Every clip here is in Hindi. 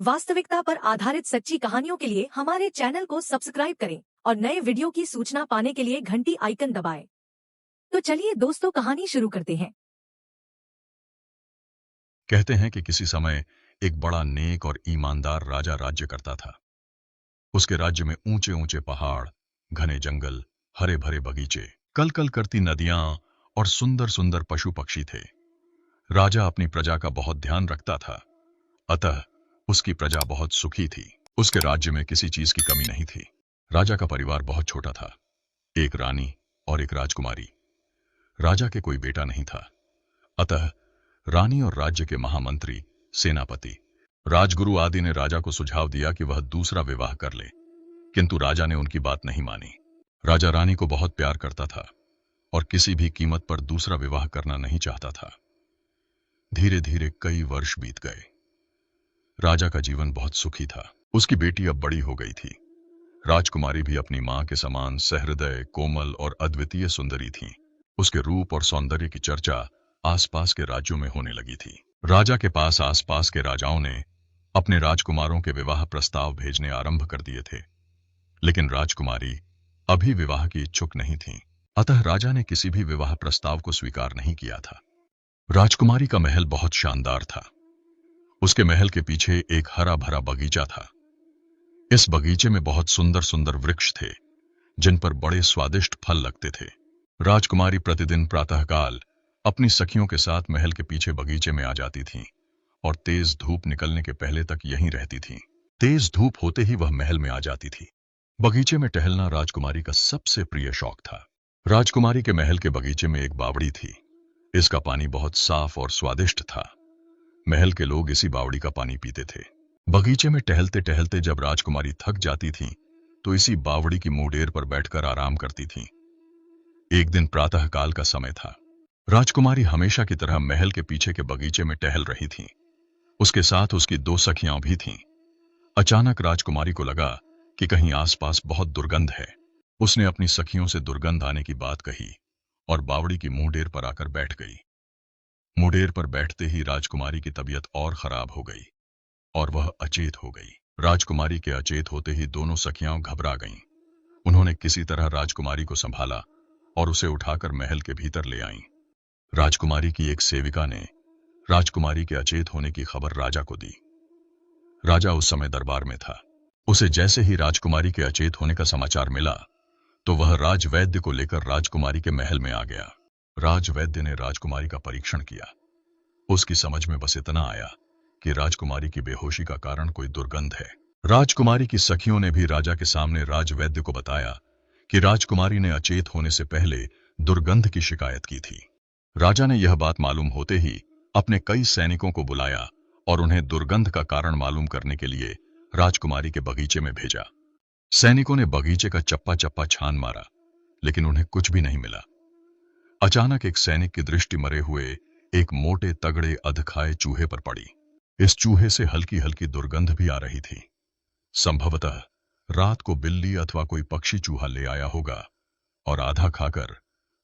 वास्तविकता पर आधारित सच्ची कहानियों के लिए हमारे चैनल को सब्सक्राइब करें और नए वीडियो की सूचना पाने के लिए घंटी आइकन दबाएं। तो चलिए दोस्तों, कहानी शुरू करते हैं। कहते हैं कि किसी समय एक बड़ा नेक और ईमानदार राजा राज्य करता था। उसके राज्य में ऊंचे ऊंचे पहाड़, घने जंगल, हरे भरे बगीचे, कल कल करती नदियां और सुंदर सुंदर पशु पक्षी थे। राजा अपनी प्रजा का बहुत ध्यान रखता था, अतः उसकी प्रजा बहुत सुखी थी। उसके राज्य में किसी चीज की कमी नहीं थी। राजा का परिवार बहुत छोटा था, एक रानी और एक राजकुमारी। राजा के कोई बेटा नहीं था, अतः रानी और राज्य के महामंत्री, सेनापति, राजगुरु आदि ने राजा को सुझाव दिया कि वह दूसरा विवाह कर ले, किंतु राजा ने उनकी बात नहीं मानी। राजा रानी को बहुत प्यार करता था और किसी भी कीमत पर दूसरा विवाह करना नहीं चाहता था। धीरे धीरे कई वर्ष बीत गए। राजा का जीवन बहुत सुखी था। उसकी बेटी अब बड़ी हो गई थी। राजकुमारी भी अपनी मां के समान सहृदय, कोमल और अद्वितीय सुंदरी थी। उसके रूप और सौंदर्य की चर्चा आसपास के राज्यों में होने लगी थी। राजा के पास आसपास के राजाओं ने अपने राजकुमारों के विवाह प्रस्ताव भेजने आरंभ कर दिए थे, लेकिन राजकुमारी अभी विवाह की इच्छुक नहीं थी। अतः राजा ने किसी भी विवाह प्रस्ताव को स्वीकार नहीं किया था। राजकुमारी का महल बहुत शानदार था। उसके महल के पीछे एक हरा भरा बगीचा था। इस बगीचे में बहुत सुंदर सुंदर वृक्ष थे, जिन पर बड़े स्वादिष्ट फल लगते थे। राजकुमारी प्रतिदिन प्रातःकाल अपनी सखियों के साथ महल के पीछे बगीचे में आ जाती थीं और तेज धूप निकलने के पहले तक यहीं रहती थीं। तेज धूप होते ही वह महल में आ जाती थी। बगीचे में टहलना राजकुमारी का सबसे प्रिय शौक था। राजकुमारी के महल के बगीचे में एक बावड़ी थी। इसका पानी बहुत साफ और स्वादिष्ट था। महल के लोग इसी बावड़ी का पानी पीते थे। बगीचे में टहलते टहलते जब राजकुमारी थक जाती थीं, तो इसी बावड़ी की मुंडेर पर बैठकर आराम करती थीं। एक दिन प्रातःकाल का समय था। राजकुमारी हमेशा की तरह महल के पीछे के बगीचे में टहल रही थीं। उसके साथ उसकी दो सखियां भी थीं। अचानक राजकुमारी को लगा कि कहीं आसपास बहुत दुर्गंध है। उसने अपनी सखियों से दुर्गंध आने की बात कही और बावड़ी की मुंडेर पर आकर बैठ गई। मुंडेर पर बैठते ही राजकुमारी की तबीयत और खराब हो गई और वह अचेत हो गई। राजकुमारी के अचेत होते ही दोनों सखियां घबरा गईं। उन्होंने किसी तरह राजकुमारी को संभाला और उसे उठाकर महल के भीतर ले आईं। राजकुमारी की एक सेविका ने राजकुमारी के अचेत होने की खबर राजा को दी। राजा उस समय दरबार में था। उसे जैसे ही राजकुमारी के अचेत होने का समाचार मिला, तो वह राजवैद्य को लेकर राजकुमारी के महल में आ गया। राजवैद्य ने राजकुमारी का परीक्षण किया। उसकी समझ में बस इतना आया कि राजकुमारी की बेहोशी का कारण कोई दुर्गंध है। राजकुमारी की सखियों ने भी राजा के सामने राजवैद्य को बताया कि राजकुमारी ने अचेत होने से पहले दुर्गंध की शिकायत की थी। राजा ने यह बात मालूम होते ही अपने कई सैनिकों को बुलाया और उन्हें दुर्गंध का कारण मालूम करने के लिए राजकुमारी के बगीचे में भेजा। सैनिकों ने बगीचे का चप्पा चप्पा छान मारा, लेकिन उन्हें कुछ भी नहीं मिला। अचानक एक सैनिक की दृष्टि मरे हुए एक मोटे तगड़े अधखाए चूहे पर पड़ी। इस चूहे से हल्की हल्की दुर्गंध भी आ रही थी। संभवतः रात को बिल्ली अथवा कोई पक्षी चूहा ले आया होगा और आधा खाकर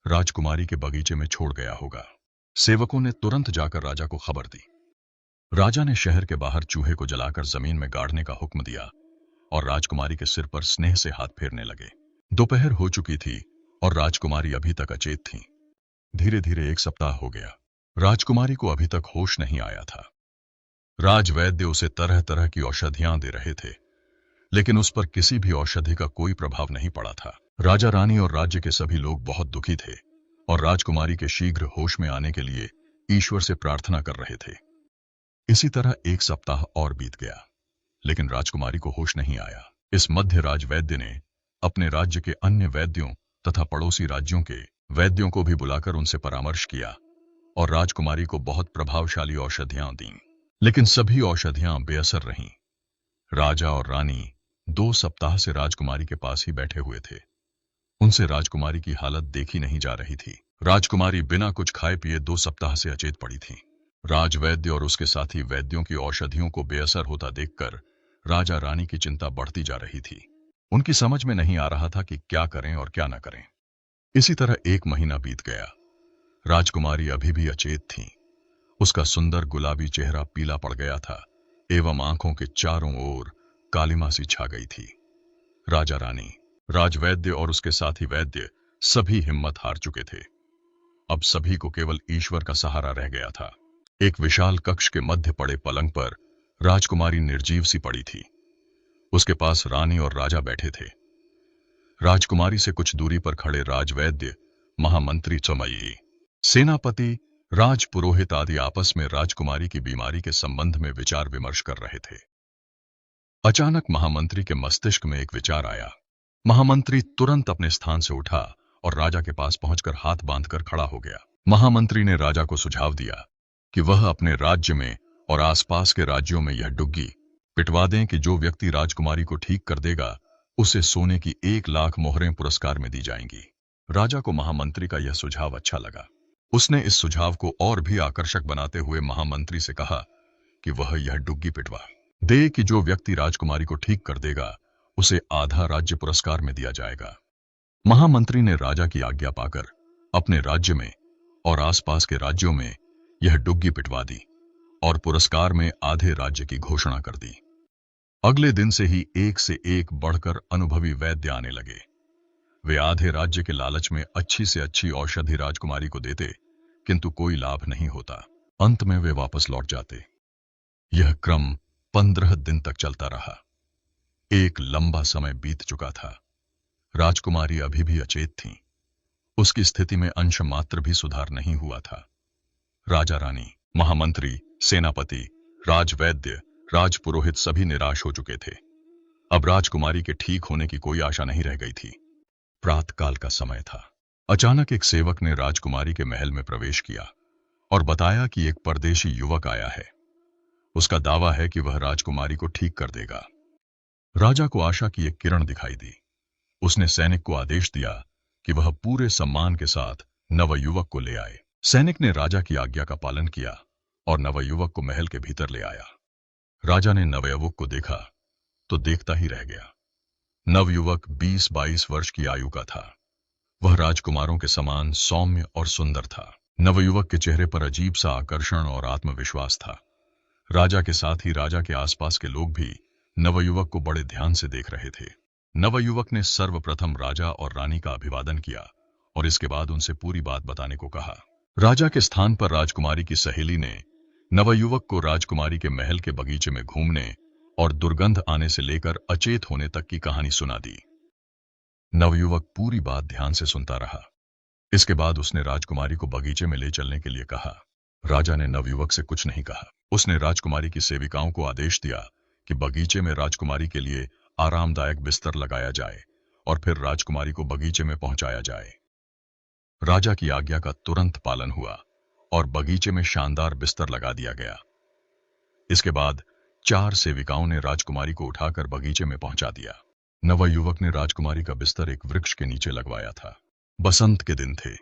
राजकुमारी के बगीचे में छोड़ गया होगा। सेवकों ने तुरंत जाकर राजा को खबर दी। राजा ने शहर के बाहर चूहे को जलाकर जमीन में गाड़ने का हुक्म दिया और राजकुमारी के सिर पर स्नेह से हाथ फेरने लगे। दोपहर हो चुकी थी और राजकुमारी अभी तक अचेत थी। धीरे धीरे एक सप्ताह हो गया। राजकुमारी को अभी तक होश नहीं आया था। राजवैद्य उसे तरह तरह की औषधियां दे रहे थे, लेकिन उस पर किसी भी औषधि का कोई प्रभाव नहीं पड़ा था। राजा रानी और राज्य के सभी लोग बहुत दुखी थे और राजकुमारी के शीघ्र होश में आने के लिए ईश्वर से प्रार्थना कर रहे थे। इसी तरह एक सप्ताह और बीत गया, लेकिन राजकुमारी को होश नहीं आया। इस मध्य राजवैद्य ने अपने राज्य के अन्य वैद्यों तथा पड़ोसी राज्यों के वैद्यों को भी बुलाकर उनसे परामर्श किया और राजकुमारी को बहुत प्रभावशाली औषधियां दीं, लेकिन सभी औषधियां बेअसर रहीं। राजा और रानी 2 सप्ताह से राजकुमारी के पास ही बैठे हुए थे। उनसे राजकुमारी की हालत देखी नहीं जा रही थी। राजकुमारी बिना कुछ खाए पिए 2 सप्ताह से अचेत पड़ी थी। राजवैद्य और उसके साथी वैद्यों की औषधियों को बेअसर होता देखकर राजा रानी की चिंता बढ़ती जा रही थी। उनकी समझ में नहीं आ रहा था कि क्या करें और क्या न करें। इसी तरह 1 महीना बीत गया। राजकुमारी अभी भी अचेत थी। उसका सुंदर गुलाबी चेहरा पीला पड़ गया था, एवं आंखों के चारों ओर कालिमा सी छा गई थी। राजा रानी, राजवैद्य और उसके साथी वैद्य सभी हिम्मत हार चुके थे। अब सभी को केवल ईश्वर का सहारा रह गया था। एक विशाल कक्ष के मध्य पड़े पलंग पर राजकुमारी निर्जीव सी पड़ी थी। उसके पास रानी और राजा बैठे थे। राजकुमारी से कुछ दूरी पर खड़े राजवैद्य, महामंत्री, चमयी, सेनापति, राजपुरोहित आदि आपस में राजकुमारी की बीमारी के संबंध में विचार विमर्श कर रहे थे। अचानक महामंत्री के मस्तिष्क में एक विचार आया। महामंत्री तुरंत अपने स्थान से उठा और राजा के पास पहुंचकर हाथ बांधकर खड़ा हो गया। महामंत्री ने राजा को सुझाव दिया कि वह अपने राज्य में और आसपास के राज्यों में यह डुग्गी पिटवा दें कि जो व्यक्ति राजकुमारी को ठीक कर देगा उसे सोने की 1,00,000 मोहरें पुरस्कार में दी जाएंगी। राजा को महामंत्री का यह सुझाव अच्छा लगा। उसने इस सुझाव को और भी आकर्षक बनाते हुए महामंत्री से कहा कि वह यह डुग्गी पिटवा दे कि जो व्यक्ति राजकुमारी को ठीक कर देगा उसे आधा राज्य पुरस्कार में दिया जाएगा। महामंत्री ने राजा की आज्ञा पाकर अपने राज्य में और आसपास के राज्यों में यह डुग्गी पिटवा दी और पुरस्कार में आधे राज्य की घोषणा कर दी। अगले दिन से ही एक से एक बढ़कर अनुभवी वैद्य आने लगे। वे आधे राज्य के लालच में अच्छी से अच्छी औषधि राजकुमारी को देते, किंतु कोई लाभ नहीं होता। अंत में वे वापस लौट जाते। यह क्रम 15 दिन तक चलता रहा। एक लंबा समय बीत चुका था। राजकुमारी अभी भी अचेत थीं। उसकी स्थिति में अंश मात्र भी सुधार नहीं हुआ था। राजा रानी, महामंत्री, सेनापति, राजवैद्य, राजपुरोहित सभी निराश हो चुके थे। अब राजकुमारी के ठीक होने की कोई आशा नहीं रह गई थी। प्रातःकाल का समय था। अचानक एक सेवक ने राजकुमारी के महल में प्रवेश किया और बताया कि एक परदेशी युवक आया है। उसका दावा है कि वह राजकुमारी को ठीक कर देगा। राजा को आशा की एक किरण दिखाई दी। उसने सैनिक को आदेश दिया कि वह पूरे सम्मान के साथ नवयुवक को ले आए। सैनिक ने राजा की आज्ञा का पालन किया और नवयुवक को महल के भीतर ले आया। राजा ने नवयुवक को देखा तो देखता ही रह गया। नवयुवक 20-22 वर्ष की आयु का था। वह राजकुमारों के समान सौम्य और सुंदर था। नवयुवक के चेहरे पर अजीब सा आकर्षण और आत्मविश्वास था। राजा के साथ ही राजा के आसपास के लोग भी नवयुवक को बड़े ध्यान से देख रहे थे। नवयुवक ने सर्वप्रथम राजा और रानी का अभिवादन किया और इसके बाद उनसे पूरी बात बताने को कहा। राजा के स्थान पर राजकुमारी की सहेली ने नवयुवक को राजकुमारी के महल के बगीचे में घूमने और दुर्गंध आने से लेकर अचेत होने तक की कहानी सुना दी। नवयुवक पूरी बात ध्यान से सुनता रहा। इसके बाद उसने राजकुमारी को बगीचे में ले चलने के लिए कहा। राजा ने नवयुवक से कुछ नहीं कहा। उसने राजकुमारी की सेविकाओं को आदेश दिया कि बगीचे में राजकुमारी के लिए आरामदायक बिस्तर लगाया जाए और फिर राजकुमारी को बगीचे में पहुंचाया जाए। राजा की आज्ञा का तुरंत पालन हुआ और बगीचे में शानदार बिस्तर लगा दिया गया। इसके बाद 4 सेविकाओं ने राजकुमारी को उठाकर बगीचे में पहुंचा दिया। नवयुवक ने राजकुमारी का बिस्तर एक वृक्ष के नीचे लगवाया था। बसंत के दिन थे।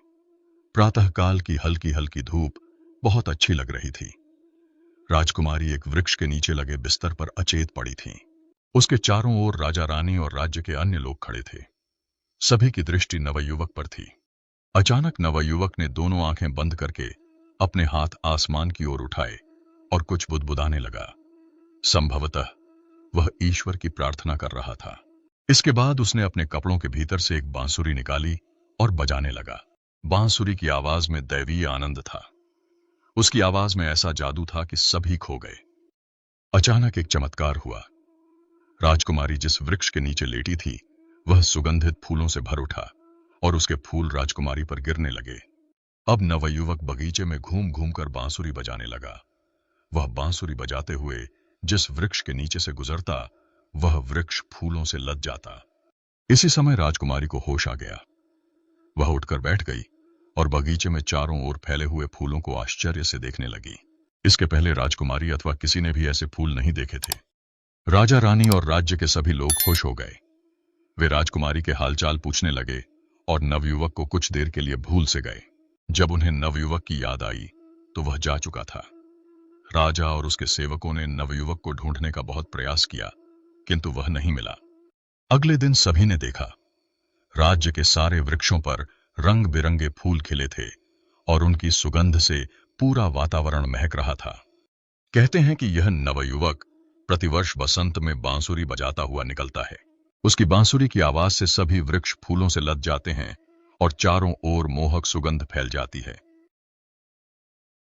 प्रातःकाल की हल्की हल्की धूप बहुत अच्छी लग रही थी। राजकुमारी एक वृक्ष के नीचे लगे बिस्तर पर अचेत पड़ी थी। उसके चारों ओर राजा रानी और राज्य के अन्य लोग खड़े थे। सभी की दृष्टि नवयुवक पर थी। अचानक नवयुवक ने दोनों आंखें बंद करके अपने हाथ आसमान की ओर उठाए और कुछ बुदबुदाने लगा। संभवतः वह ईश्वर की प्रार्थना कर रहा था। इसके बाद उसने अपने कपड़ों के भीतर से एक बांसुरी निकाली और बजाने लगा। बांसुरी की आवाज में दैवीय आनंद था। उसकी आवाज में ऐसा जादू था कि सभी खो गए। अचानक एक चमत्कार हुआ। राजकुमारी जिस वृक्ष के नीचे लेटी थी वह सुगंधित फूलों से भर उठा और उसके फूल राजकुमारी पर गिरने लगे। अब नवयुवक बगीचे में घूम घूम कर बांसुरी बजाने लगा। वह बांसुरी बजाते हुए जिस वृक्ष के नीचे से गुजरता वह वृक्ष फूलों से लद जाता। इसी समय राजकुमारी को होश आ गया। वह उठकर बैठ गई और बगीचे में चारों ओर फैले हुए फूलों को आश्चर्य से देखने लगी। इसके पहले राजकुमारी अथवा किसी ने भी ऐसे फूल नहीं देखे थे। राजा रानी और राज्य के सभी लोग खुश हो गए। वे राजकुमारी के हालचाल पूछने लगे और नवयुवक को कुछ देर के लिए भूल से गए। जब उन्हें नवयुवक की याद आई तो वह जा चुका था। राजा और उसके सेवकों ने नवयुवक को ढूंढने का बहुत प्रयास किया, किंतु वह नहीं मिला। अगले दिन सभी ने देखा राज्य के सारे वृक्षों पर रंग बिरंगे फूल खिले थे और उनकी सुगंध से पूरा वातावरण महक रहा था। कहते हैं कि यह नवयुवक प्रतिवर्ष बसंत में बांसुरी बजाता हुआ निकलता है। उसकी बांसुरी की आवाज से सभी वृक्ष फूलों से लद जाते हैं और चारों ओर मोहक सुगंध फैल जाती है।